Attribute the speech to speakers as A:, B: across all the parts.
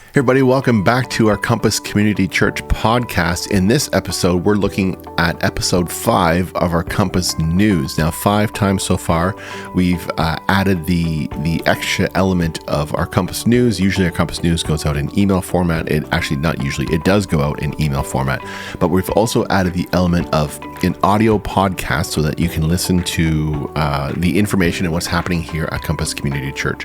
A: Hey everybody, welcome back to our Compass Community Church podcast. In this episode, we're looking at episode 5 of our Compass News. Now, 5 times so far, we've added the extra element of our Compass News. Usually our Compass News goes out in email format. It does go out in email format, but we've also added the element of an audio podcast so that you can listen to the information and what's happening here at Compass Community Church.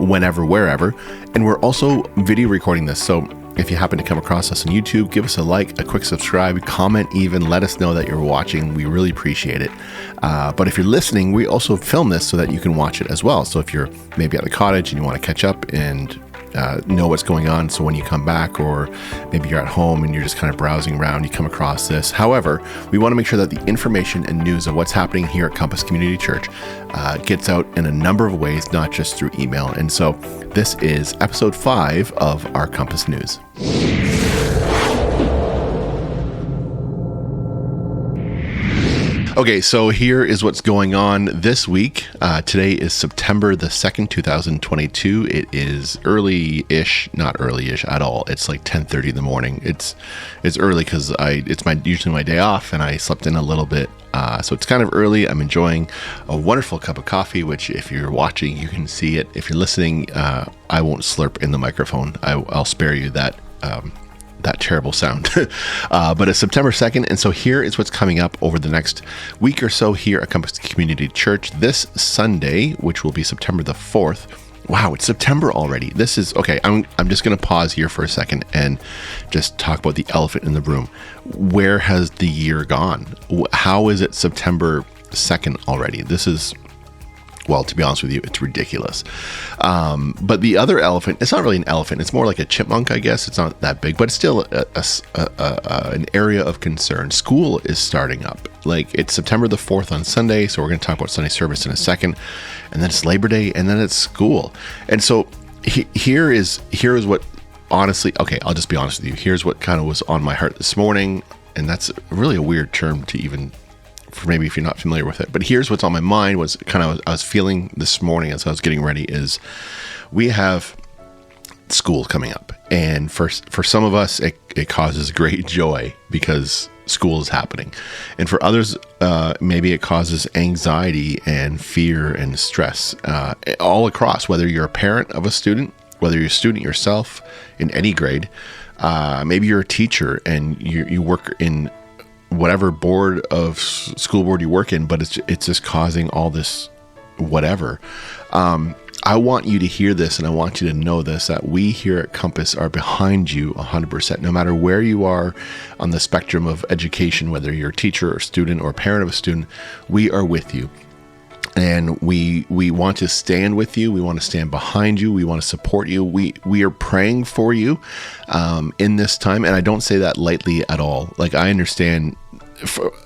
A: Whenever, wherever. And we're also video recording this. So if you happen to come across us on YouTube, give us a like, a quick subscribe, comment even, let us know that you're watching. We really appreciate it. But if you're listening, we also film this so that you can watch it as well. So if you're maybe at the cottage and you want to catch up and know what's going on, so when you come back, or maybe you're at home and you're just kind of browsing around, you come across this. However, we want to make sure that the information and news of what's happening here at Compass Community Church gets out in a number of ways, not just through email. And so this is episode 5 of our Compass News. Okay, so here is what's going on this week. Today is September the 2nd, 2022. It is early-ish, not early-ish at all. It's like 10:30 in the morning. It's early because it's usually my day off, and I slept in a little bit. So it's kind of early. I'm enjoying a wonderful cup of coffee, which if you're watching, you can see it. If you're listening, I won't slurp in the microphone. I'll spare you that terrible sound. But it's September 2nd, and so here is what's coming up over the next week or so here at Compass Community Church. This Sunday, which will be September the 4th. Wow, it's September already. This is, okay, I'm just going to pause here for a second and just talk about the elephant in the room. Where has the year gone? How is it September 2nd already? This is, well, to be honest with you, it's ridiculous. But the other elephant, it's not really an elephant. It's more like a chipmunk, I guess. It's not that big, but it's still an area of concern. School is starting up. Like, it's September the 4th on Sunday, so we're going to talk about Sunday service in a second. And then it's Labor Day, and then it's school. And so here is what, honestly, okay, I'll just be honest with you. Here's what kind of was on my heart this morning. And that's really a weird term to even, for maybe if you're not familiar with it, but here's what's on my mind, was kind of I was feeling this morning as I was getting ready, is we have school coming up, and for some of us it causes great joy because school is happening, and for others maybe it causes anxiety and fear and stress all across, whether you're a parent of a student, whether you're a student yourself in any grade, maybe you're a teacher and you work in whatever school board you work in, but it's just causing all this whatever. I want you to hear this, and I want you to know this, that we here at Compass are behind you 100%, no matter where you are on the spectrum of education, whether you're a teacher or student or parent of a student, we are with you. And we want to stand with you. We want to stand behind you. We want to support you. We are praying for you in this time. And I don't say that lightly at all. Like, I understand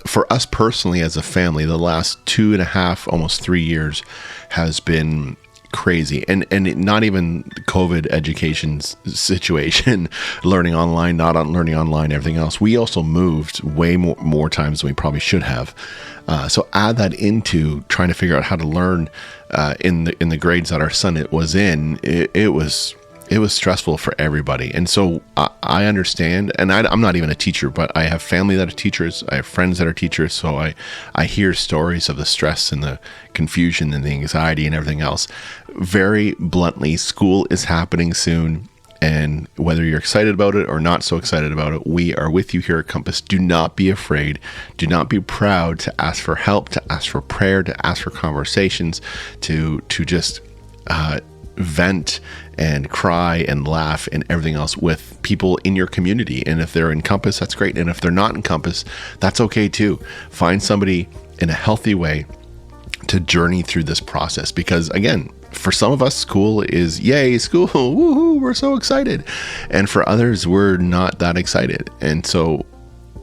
A: for us personally as a family, the last 2.5, almost 3 years has been crazy, and not even COVID education situation, learning online, not on learning online, everything else. We also moved way more times than we probably should have. So add that into trying to figure out how to learn in the grades that our son was in. It was stressful for everybody. And so I understand, and I'm not even a teacher, but I have family that are teachers. I have friends that are teachers. So I hear stories of the stress and the confusion and the anxiety and everything else. Very bluntly, school is happening soon. And whether you're excited about it or not so excited about it, we are with you here at Compass. Do not be afraid. Do not be proud to ask for help, to ask for prayer, to ask for conversations, to just vent and cry and laugh and everything else with people in your community. And if they're in Compass, that's great. And if they're not in Compass, that's okay too. Find somebody in a healthy way to journey through this process, because again, for some of us, school is yay, school, woohoo, we're so excited. And for others, we're not that excited. And so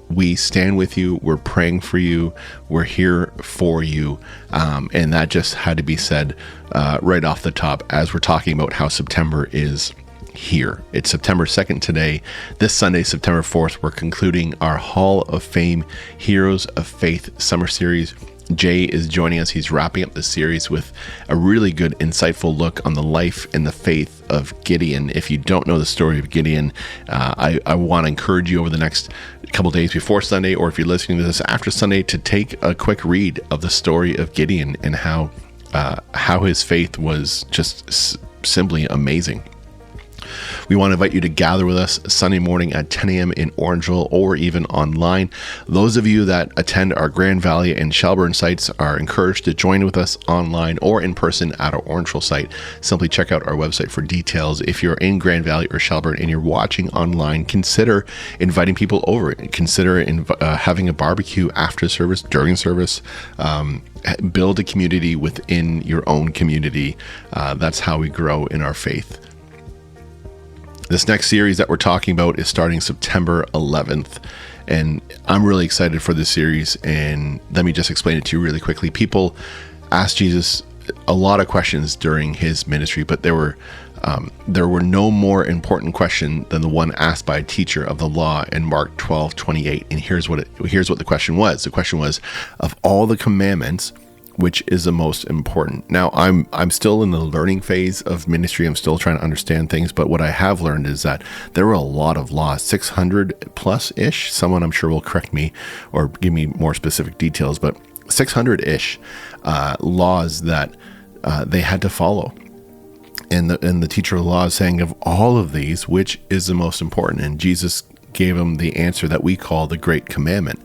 A: we stand with you. We're praying for you. We're here for you. And that just had to be said right off the top as we're talking about how September is here. It's September 2nd today. This Sunday, September 4th, we're concluding our Hall of Fame Heroes of Faith Summer Series. Jay is joining us. He's wrapping up the series with a really good, insightful look on the life and the faith of Gideon. If you don't know the story of Gideon, I want to encourage you over the next couple days before Sunday, or if you're listening to this after Sunday, to take a quick read of the story of Gideon and how his faith was just simply amazing. We want to invite you to gather with us Sunday morning at 10 a.m. in Orangeville, or even online. Those of you that attend our Grand Valley and Shelburne sites are encouraged to join with us online or in person at our Orangeville site. Simply check out our website for details. If you're in Grand Valley or Shelburne and you're watching online, consider inviting people over. Consider having a barbecue after service, during service. Build a community within your own community. That's how we grow in our faith. This next series that we're talking about is starting September 11th, and I'm really excited for this series, and let me just explain it to you really quickly. People asked Jesus a lot of questions during his ministry, but there were no more important question than the one asked by a teacher of the law in Mark 12:28. And here's what the question was. The question was, of all the commandments, which is the most important? Now, I'm still in the learning phase of ministry. I'm still trying to understand things, but what I have learned is that there were a lot of laws, 600 plus ish. Someone I'm sure will correct me or give me more specific details, but 600 ish laws that they had to follow. And the teacher of the law is saying, of all of these, which is the most important? And Jesus gave him the answer that we call the Great Commandment.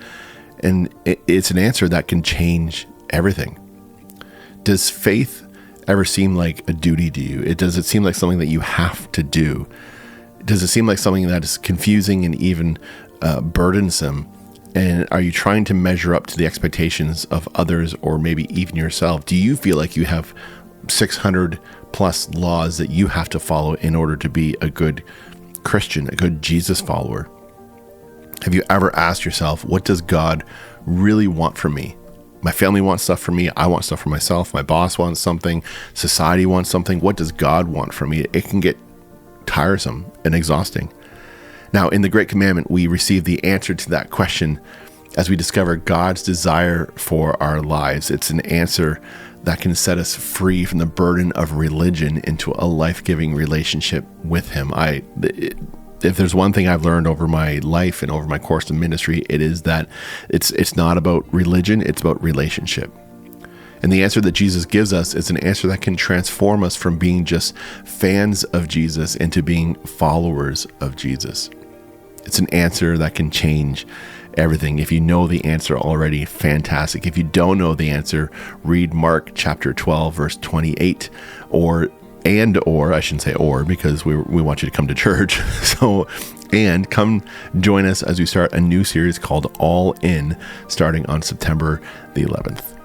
A: And it's an answer that can change everything. Does faith ever seem like a duty to you? Does it seem like something that you have to do? Does it seem like something that is confusing and even burdensome? And are you trying to measure up to the expectations of others, or maybe even yourself? Do you feel like you have 600 plus laws that you have to follow in order to be a good Christian, a good Jesus follower? Have you ever asked yourself, what does God really want from me? My family wants stuff from me. I want stuff for myself. My boss wants something. Society wants something. What does God want from me? It can get tiresome and exhausting. Now, in the Great Commandment, we receive the answer to that question as we discover God's desire for our lives. It's an answer that can set us free from the burden of religion into a life-giving relationship with Him. If there's one thing I've learned over my life and over my course of ministry, it is that it's not about religion, it's about relationship. And the answer that Jesus gives us is an answer that can transform us from being just fans of Jesus into being followers of Jesus. It's an answer that can change everything. If you know the answer already, fantastic. If you don't know the answer, read Mark chapter 12, verse 28, or I shouldn't say or, because we want you to come to church. And come join us as we start a new series called All In, starting on September the 11th.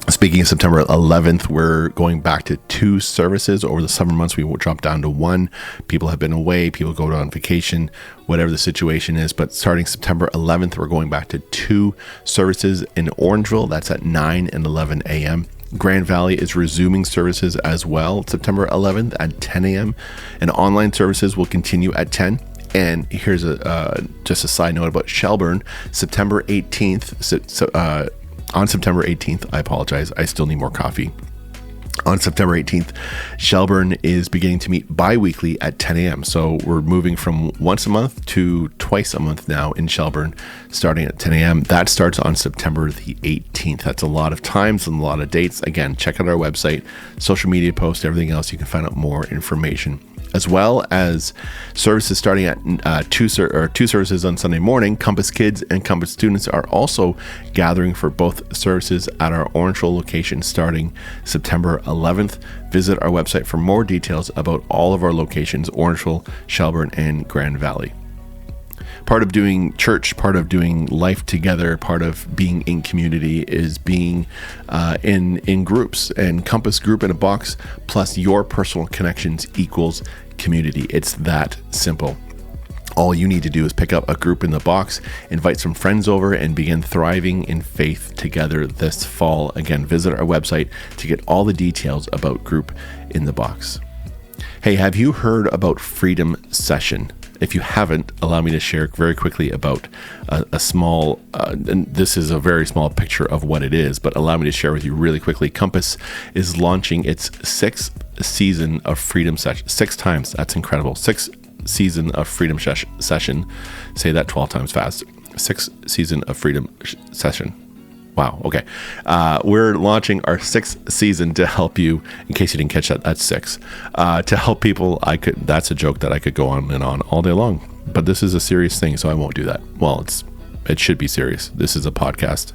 A: Speaking of September 11th, we're going back to 2 services. Over the summer months, we will drop down to 1. People have been away, people go on vacation, whatever the situation is. But starting September 11th, we're going back to 2 services in Orangeville. That's at 9 and 11 a.m. Grand Valley is resuming services as well, September 11th at 10 a.m. And online services will continue at 10. And here's just a side note about Shelburne, September 18th. On September 18th, I apologize, I still need more coffee. On September 18th, Shelburne is beginning to meet bi-weekly at 10 a.m. So we're moving from once a month to twice a month now in Shelburne, starting at 10 a.m. That starts on September the 18th. That's a lot of times and a lot of dates. Again, check out our website, social media posts, everything else. You can find out more information. As well as services starting at 2 services on Sunday morning. Compass Kids and Compass students are also gathering for both services at our Orangeville location starting September 11th. Visit our website for more details about all of our locations, Orangeville, Shelburne, and Grand Valley. Part of doing church, part of doing life together, part of being in community is being in groups. And Compass Group in a Box plus your personal connections equals community. It's that simple. All you need to do is pick up a group in the box, invite some friends over, and begin thriving in faith together this fall. Again, visit our website to get all the details about Group in the Box. Hey, have you heard about Freedom Session? If you haven't, allow me to share very quickly about a small, and this is a very small picture of what it is, but allow me to share with you really quickly. Compass is launching its 6th season of Freedom Session. 6 times. That's incredible. 6th season of Freedom Session. Say that 12 times fast. 6th season of Freedom Session. Wow. Okay. We're launching our 6th season to help you, in case you didn't catch that, that's 6, to help people. That's a joke that I could go on and on all day long, but this is a serious thing, so I won't do that. Well, it should be serious. This is a podcast.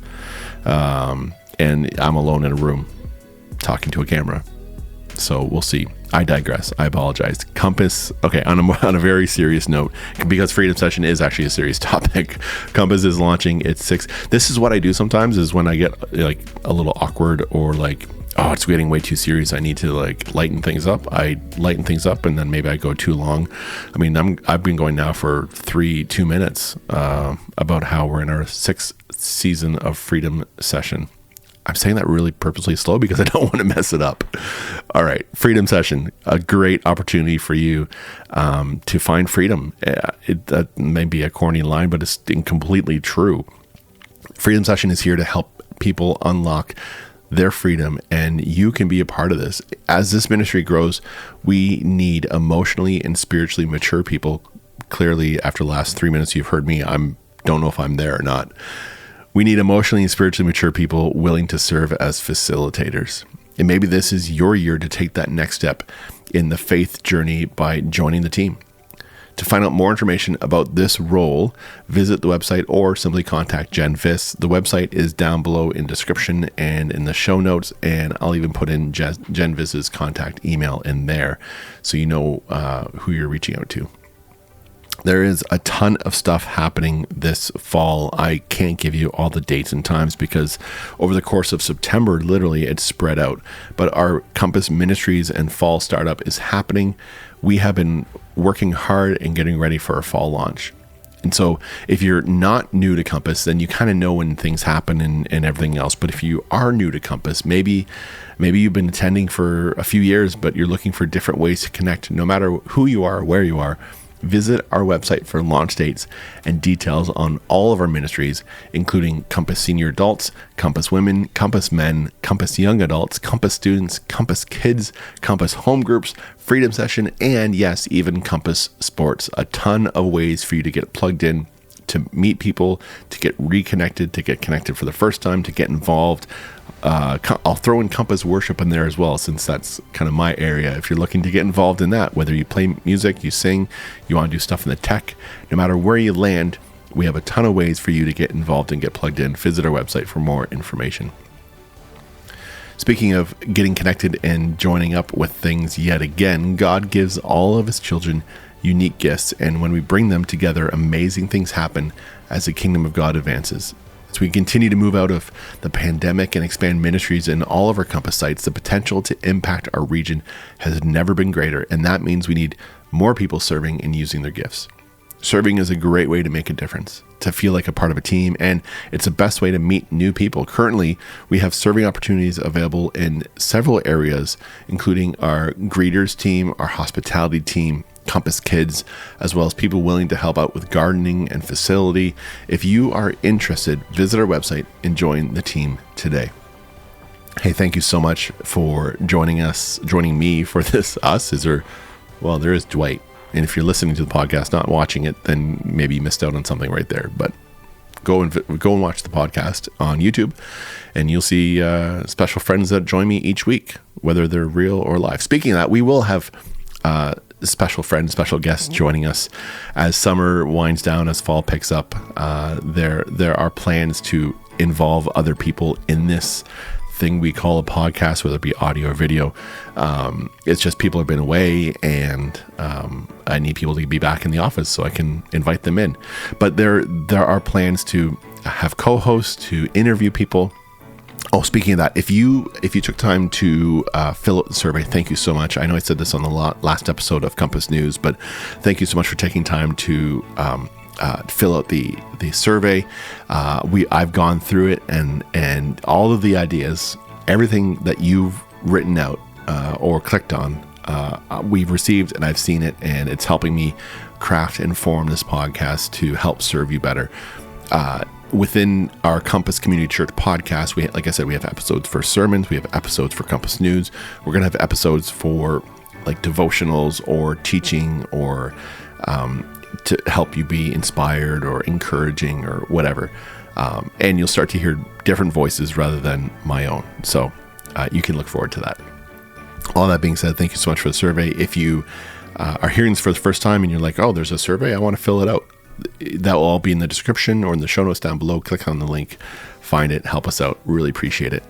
A: And I'm alone in a room talking to a camera. So we'll see. I digress. I apologize. Compass. Okay, on a very serious note, because Freedom Session is actually a serious topic. Compass is launching its 6th. This is what I do sometimes, is when I get like a little awkward or like, oh, it's getting way too serious, I need to like lighten things up. I lighten things up, and then maybe I go too long. I mean, I've been going now for 2 minutes about how we're in our 6th season of Freedom Session. I'm saying that really purposely slow because I don't want to mess it up. All right. Freedom Session, a great opportunity for you to find freedom. That may be a corny line, but it's completely true. Freedom Session is here to help people unlock their freedom, and you can be a part of this. As this ministry grows, we need emotionally and spiritually mature people. Clearly, after the last 3 minutes, you've heard me. Don't know if I'm there or not. We need emotionally and spiritually mature people willing to serve as facilitators. And maybe this is your year to take that next step in the faith journey by joining the team. To find out more information about this role, visit the website or simply contact Jen Viss. The website is down below in description and in the show notes, and I'll even put in Jen Viss's contact email in there so you know who you're reaching out to. There is a ton of stuff happening this fall. I can't give you all the dates and times because over the course of September, literally it's spread out. But our Compass Ministries and Fall Startup is happening. We have been working hard and getting ready for our fall launch. And so if you're not new to Compass, then you kind of know when things happen and everything else. But if you are new to Compass, maybe you've been attending for a few years, but you're looking for different ways to connect, no matter who you are, where you are. Visit our website for launch dates and details on all of our ministries, including Compass Senior Adults, Compass Women, Compass Men, Compass Young Adults, Compass Students, Compass Kids, Compass Home Groups, Freedom Session, and yes, even Compass Sports. A ton of ways for you to get plugged in, to meet people, to get reconnected, to get connected for the first time, to get involved. I'll throw in Compass Worship in there as well, since that's kind of my area. If you're looking to get involved in that, whether you play music, you sing, you want to do stuff in the tech, no matter where you land, we have a ton of ways for you to get involved and get plugged in. Visit our website for more information. Speaking of getting connected and joining up with things yet again, God gives all of his children unique gifts, and when we bring them together, amazing things happen as the kingdom of God advances. As we continue to move out of the pandemic and expand ministries in all of our Compass sites, the potential to impact our region has never been greater, and that means we need more people serving and using their gifts. Serving is a great way to make a difference, to feel like a part of a team, and it's the best way to meet new people. Currently, we have serving opportunities available in several areas, including our greeters team, our hospitality team, Compass Kids, as well as people willing to help out with gardening and facility. If you are interested, visit our website and join the team today. Hey, thank you so much for joining me for this. There is Dwight. And if you're listening to the podcast, not watching it, then maybe you missed out on something right there. But go and watch the podcast on YouTube, and you'll see special friends that join me each week, whether they're real or live. Speaking of that, we will have special friends, special guests joining us as summer winds down, as fall picks up. There are plans to involve other people in this thing we call a podcast, whether it be audio or video. It's just people have been away, and I need people to be back in the office so I can invite them in. But there are plans to have co-hosts, to interview people. Oh, speaking of that, if you took time to fill out the survey, thank you so much. I know I said this on the last episode of Compass News, but thank you so much for taking time to fill out the survey. I've gone through it, and all of the ideas, everything that you've written out or clicked on, we've received, and I've seen it, and it's helping me craft and form this podcast to help serve you better. Within our Compass Community Church podcast, like I said, we have episodes for sermons, we have episodes for Compass News. We're going to have episodes for like devotionals or teaching or to help you be inspired or encouraging or whatever. And you'll start to hear different voices rather than my own. So you can look forward to that. All that being said, thank you so much for the survey. If you are hearing this for the first time and you're like, oh, there's a survey, I want to fill it out. That will all be in the description or in the show notes down below. Click on the link, find it, help us out. Really appreciate it.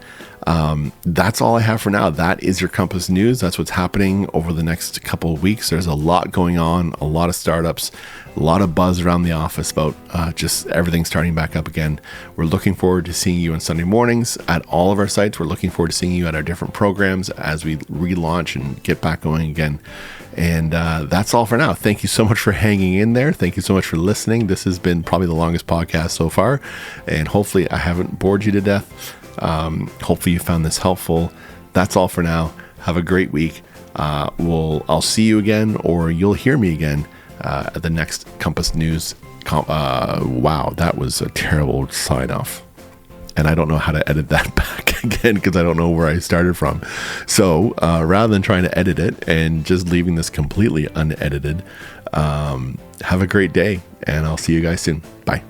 A: That's all I have for now. That is your Compass News. That's what's happening over the next couple of weeks. There's a lot going on, a lot of startups, a lot of buzz around the office about just everything starting back up again. We're looking forward to seeing you on Sunday mornings at all of our sites. We're looking forward to seeing you at our different programs as we relaunch and get back going again. And that's all for now. Thank you so much for hanging in there. Thank you so much for listening. This has been probably the longest podcast so far, and hopefully I haven't bored you to death. Hopefully you found this helpful. That's all for now. Have a great week. I'll see you again, or you'll hear me again at the next Compass News. Wow, that was a terrible sign off. And I don't know how to edit that back again because I don't know where I started from. So rather than trying to edit it and just leaving this completely unedited, have a great day, and I'll see you guys soon. Bye.